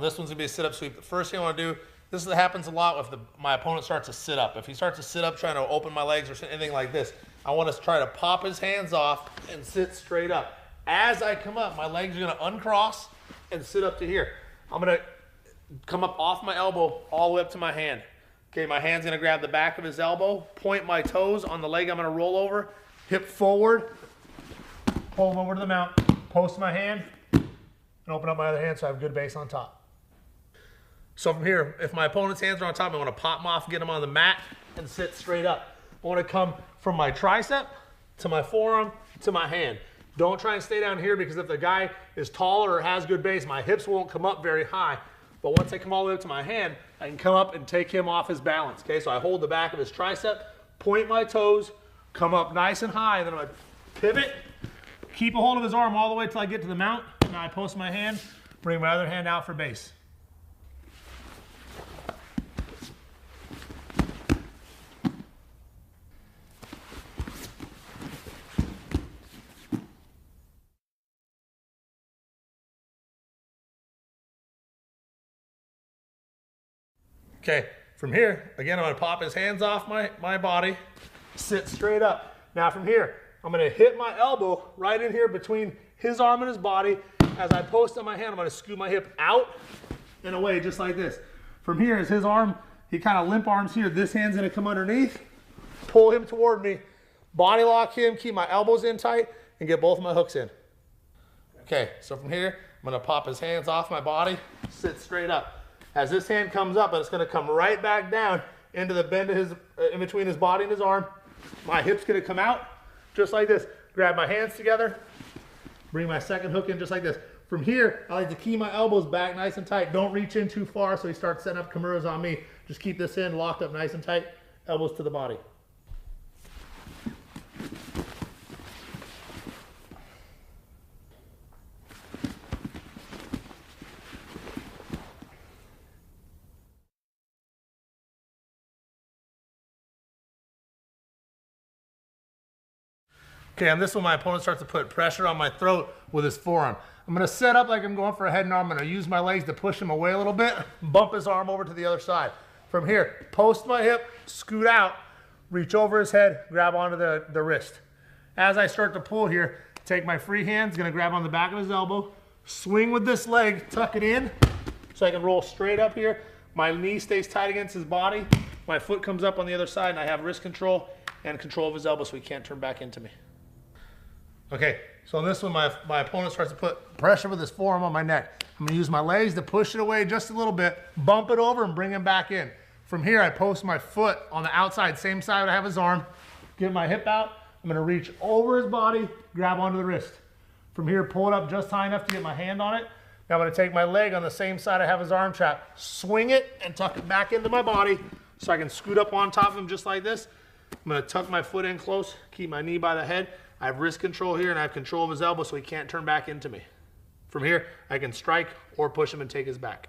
This one's gonna be a sit-up sweep. The first thing I wanna do, this happens a lot if my opponent starts to sit up. If he starts to sit up trying to open my legs or anything like this, I wanna try to pop his hands off and sit straight up. As I come up, my legs are gonna uncross and sit up to here. I'm gonna come up off my elbow all the way up to my hand. Okay, my hand's gonna grab the back of his elbow, point my toes on the leg I'm gonna roll over, hip forward, pull him over to the mount, post my hand, and open up my other hand so I have good base on top. So from here, if my opponent's hands are on top, I wanna pop them off, get them on the mat, and sit straight up. I wanna come from my tricep to my forearm to my hand. Don't try and stay down here because if the guy is taller or has good base, my hips won't come up very high. But once I come all the way up to my hand, I can come up and take him off his balance. Okay, so I hold the back of his tricep, point my toes, come up nice and high, and then I'm gonna pivot, keep a hold of his arm all the way till I get to the mount. Now I post my hand, bring my other hand out for base. Okay, from here, again, I'm gonna pop his hands off my body, sit straight up. Now from here, I'm gonna hit my elbow right in here between his arm and his body. As I post on my hand, I'm gonna scoot my hip out and away just like this. From here is his arm, he kind of limp arms here. This hand's gonna come underneath, pull him toward me, body lock him, keep my elbows in tight, and get both of my hooks in. Okay, so from here, I'm gonna pop his hands off my body, sit straight up. As this hand comes up, it's gonna come right back down into the bend of his, in between his body and his arm. My hip's gonna come out just like this. Grab my hands together, bring my second hook in just like this. From here, I like to keep my elbows back nice and tight. Don't reach in too far so he starts setting up Kimuras on me. Just keep this in locked up nice and tight, elbows to the body. Okay, on this one, my opponent starts to put pressure on my throat with his forearm. I'm gonna set up like I'm going for a head and arm. I'm gonna use my legs to push him away a little bit, bump his arm over to the other side. From here, post my hip, scoot out, reach over his head, grab onto the wrist. As I start to pull here, take my free hands, gonna grab on the back of his elbow, swing with this leg, tuck it in, so I can roll straight up here. My knee stays tight against his body. My foot comes up on the other side, and I have wrist control and control of his elbow so he can't turn back into me. Okay, so on this one, my opponent starts to put pressure with his forearm on my neck. I'm gonna use my legs to push it away just a little bit, bump it over and bring him back in. From here, I post my foot on the outside, same side I have his arm, get my hip out. I'm gonna reach over his body, grab onto the wrist. From here, pull it up just high enough to get my hand on it. Now I'm gonna take my leg on the same side I have his arm trapped, swing it and tuck it back into my body so I can scoot up on top of him just like this. I'm gonna tuck my foot in close, keep my knee by the head. I have wrist control here and I have control of his elbow so he can't turn back into me. From here, I can strike or push him and take his back.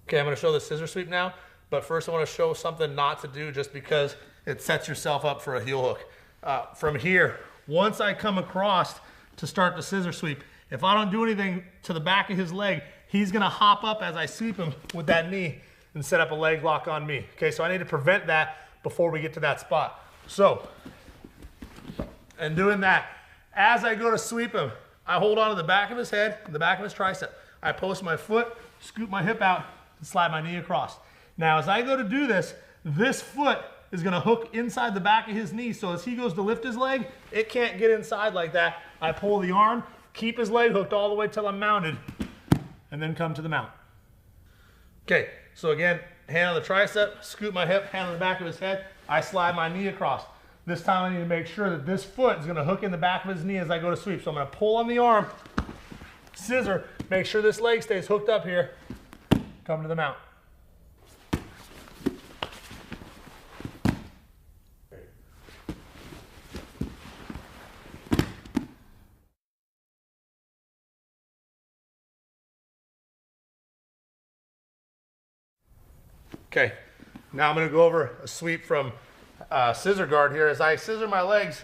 Okay, I'm gonna show the scissor sweep now. But first I want to show something not to do just because it sets yourself up for a heel hook. From here, once I come across to start the scissor sweep, if I don't do anything to the back of his leg, he's going to hop up as I sweep him with that knee and set up a leg lock on me. Okay, so I need to prevent that before we get to that spot. So, and doing that, as I go to sweep him, I hold on to the back of his head and the back of his tricep. I post my foot, scoop my hip out, and slide my knee across. Now, as I go to do this, this foot is gonna hook inside the back of his knee, so as he goes to lift his leg, it can't get inside like that. I pull the arm, keep his leg hooked all the way till I'm mounted, and then come to the mount. Okay, so again, hand on the tricep, scoop my hip, hand on the back of his head, I slide my knee across. This time I need to make sure that this foot is gonna hook in the back of his knee as I go to sweep. So I'm gonna pull on the arm, scissor, make sure this leg stays hooked up here, come to the mount. Okay, now I'm gonna go over a sweep from scissor guard here as I scissor my legs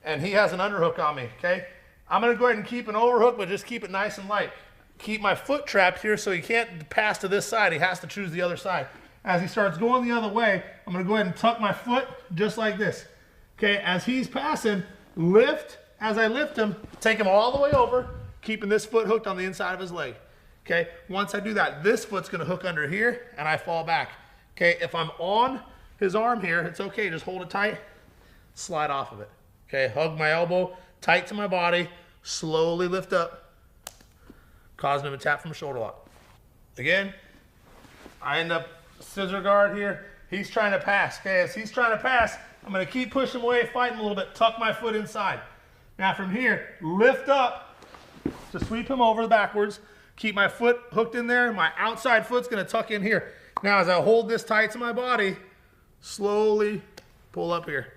and he has an underhook on me, okay? I'm gonna go ahead and keep an overhook, but just keep it nice and light. Keep my foot trapped here so he can't pass to this side. He has to choose the other side. As he starts going the other way, I'm gonna go ahead and tuck my foot just like this. Okay, as he's passing, lift. As I lift him, take him all the way over, keeping this foot hooked on the inside of his leg. Okay, once I do that, this foot's gonna hook under here and I fall back. Okay, if I'm on his arm here, it's okay, just hold it tight, slide off of it. Okay, hug my elbow tight to my body, slowly lift up, causing him to tap from a shoulder lock. Again, I end up scissor guard here. He's trying to pass. Okay, as he's trying to pass, I'm gonna keep pushing him away, fighting a little bit, tuck my foot inside. Now from here, lift up to sweep him over backwards, keep my foot hooked in there, my outside foot's gonna tuck in here. Now as I hold this tight to my body, slowly pull up here.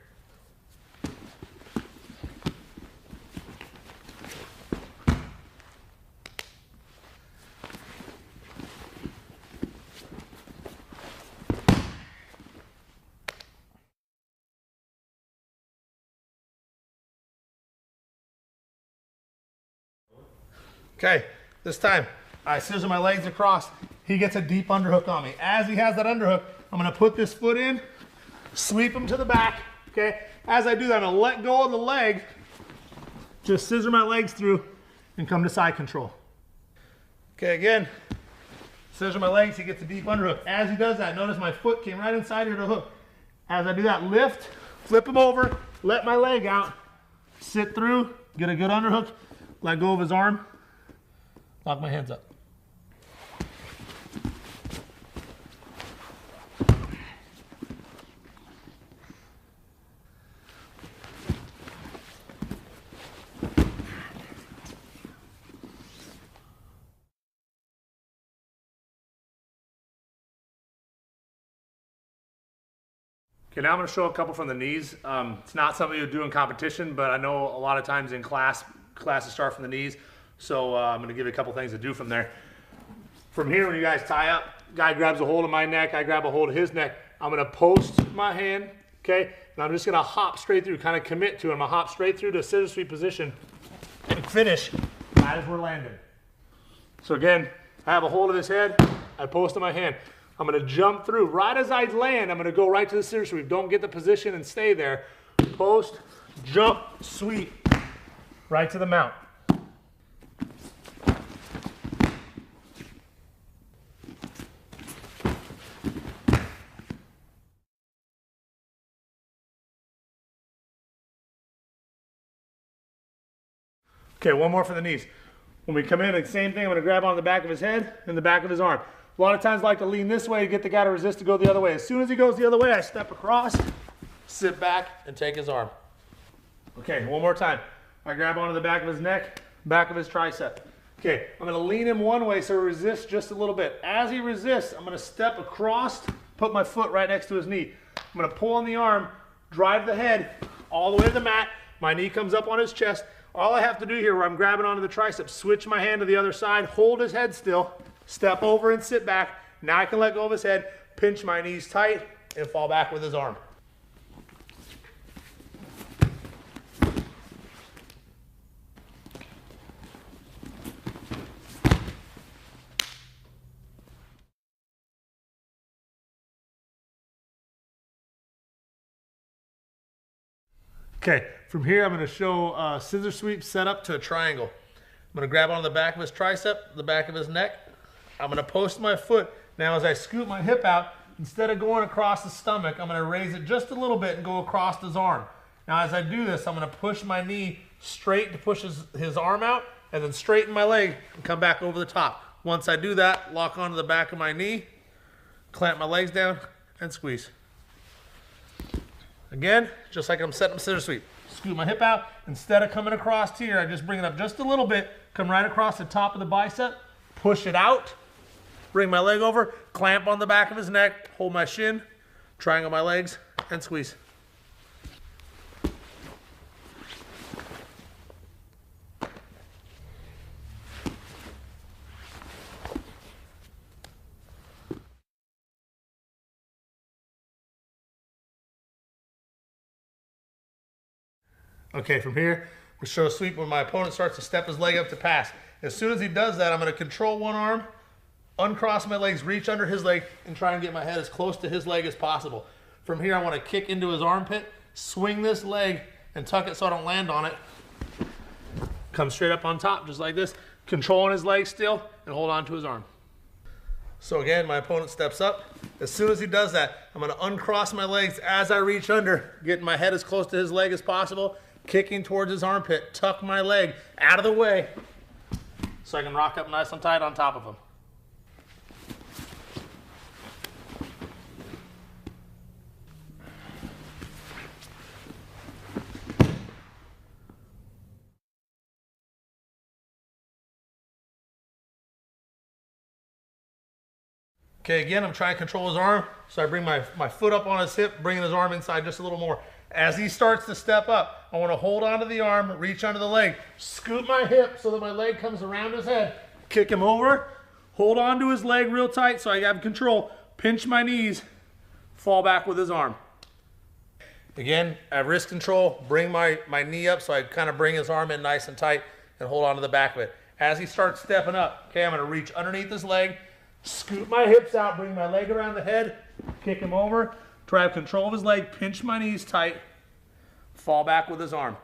Okay, this time I scissor my legs across. He gets a deep underhook on me. As he has that underhook, I'm gonna put this foot in, sweep him to the back, okay? As I do that, I'm gonna let go of the leg, just scissor my legs through and come to side control. Okay, again, scissor my legs, he gets a deep underhook. As he does that, notice my foot came right inside here to hook. As I do that, lift, flip him over, let my leg out, sit through, get a good underhook, let go of his arm, lock my hands up. Okay, now I'm going to show a couple from the knees. It's not something you do in competition, but I know a lot of times in classes start from the knees. So I'm going to give you a couple things to do from there. From here, when you guys tie up, guy grabs a hold of my neck, I grab a hold of his neck. I'm going to post my hand, okay? And I'm just going to hop straight through, kind of commit to it. I'm going to hop straight through to a scissor sweep position and finish right as we're landing. So again, I have a hold of his head, I post to my hand. I'm gonna jump through. Right as I land, I'm gonna go right to the scissor sweep. Don't get the position and stay there. Post, jump, sweep, right to the mount. Okay, one more for the knees. When we come in, the same thing, I'm gonna grab on the back of his head and the back of his arm. A lot of times I like to lean this way to get the guy to resist to go the other way. As soon as he goes the other way, I step across, sit back, and take his arm. Okay, one more time. I grab onto the back of his neck, back of his tricep. Okay, I'm gonna lean him one way so he resists just a little bit. As he resists, I'm gonna step across, put my foot right next to his knee. I'm gonna pull on the arm, drive the head all the way to the mat. My knee comes up on his chest. All I have to do here where I'm grabbing onto the tricep, switch my hand to the other side, hold his head still, step over and sit back. Now I can let go of his head, pinch my knees tight, and fall back with his arm. Okay, from here I'm going to show scissor sweep set up to a triangle. I'm going to grab on the back of his tricep, the back of his neck. I'm going to post my foot. Now as I scoop my hip out, instead of going across the stomach, I'm going to raise it just a little bit and go across his arm. Now as I do this, I'm going to push my knee straight to push his arm out, and then straighten my leg and come back over the top. Once I do that, lock onto the back of my knee, clamp my legs down, and squeeze. Again, just like I'm setting a scissor sweep. Scoop my hip out. Instead of coming across here, I just bring it up just a little bit, come right across the top of the bicep, push it out, bring my leg over, clamp on the back of his neck, hold my shin, triangle my legs, and squeeze. Okay, from here, we show a sweep when my opponent starts to step his leg up to pass. As soon as he does that, I'm going to control one arm, uncross my legs, reach under his leg, and try and get my head as close to his leg as possible. From here, I want to kick into his armpit, swing this leg, and tuck it so I don't land on it. Come straight up on top, just like this, controlling his leg still, and hold on to his arm. So again, my opponent steps up. As soon as he does that, I'm going to uncross my legs as I reach under, getting my head as close to his leg as possible, kicking towards his armpit, tuck my leg out of the way so I can rock up nice and tight on top of him. Okay, again, I'm trying to control his arm, so I bring my foot up on his hip, bringing his arm inside just a little more. As he starts to step up, I want to hold onto the arm, reach under the leg, scoop my hip so that my leg comes around his head, kick him over, hold onto his leg real tight so I have control, pinch my knees, fall back with his arm. Again, I have wrist control, bring my knee up so I kind of bring his arm in nice and tight and hold on to the back of it. As he starts stepping up, okay, I'm going to reach underneath his leg, scoop my hips out, bring my leg around the head, kick him over, try to have control of his leg, pinch my knees tight, fall back with his arm.